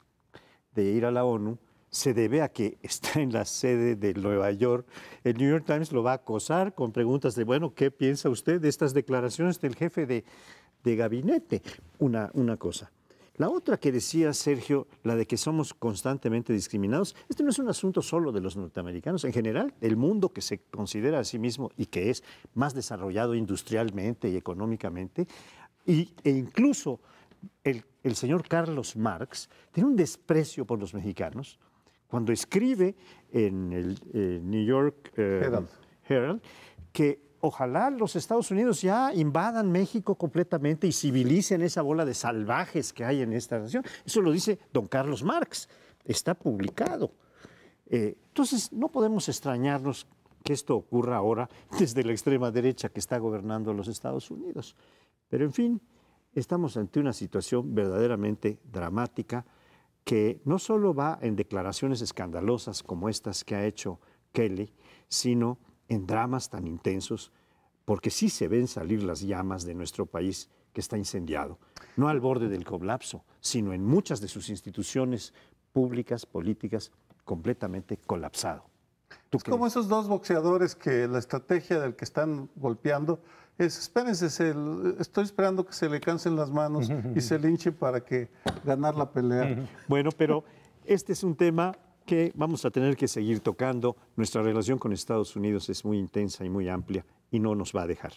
de ir a la ONU, se debe a que está en la sede de Nueva York. El New York Times lo va a acosar con preguntas de, bueno, ¿qué piensa usted de estas declaraciones del jefe de gabinete? Una cosa. La otra que decía Sergio, la de que somos constantemente discriminados, este no es un asunto solo de los norteamericanos. En general, el mundo que se considera a sí mismo y que es más desarrollado industrialmente y económicamente, e incluso el señor Carlos Marx tiene un desprecio por los mexicanos. Cuando escribe en el New York Herald que ojalá los Estados Unidos ya invadan México completamente y civilicen esa bola de salvajes que hay en esta nación. Eso lo dice don Carlos Marx, está publicado. Entonces, no podemos extrañarnos que esto ocurra ahora desde la extrema derecha que está gobernando los Estados Unidos. Pero, en fin, estamos ante una situación verdaderamente dramática que no solo va en declaraciones escandalosas como estas que ha hecho Kelly, sino en dramas tan intensos, porque sí se ven salir las llamas de nuestro país que está incendiado, no al borde del colapso, sino en muchas de sus instituciones públicas, políticas, completamente colapsado. Es como esos dos boxeadores que la estrategia del que están golpeando es, espérense, estoy esperando que se le cansen las manos y se linche para que ganar la pelea. Bueno, pero este es un tema que vamos a tener que seguir tocando. Nuestra relación con Estados Unidos es muy intensa y muy amplia y no nos va a dejar.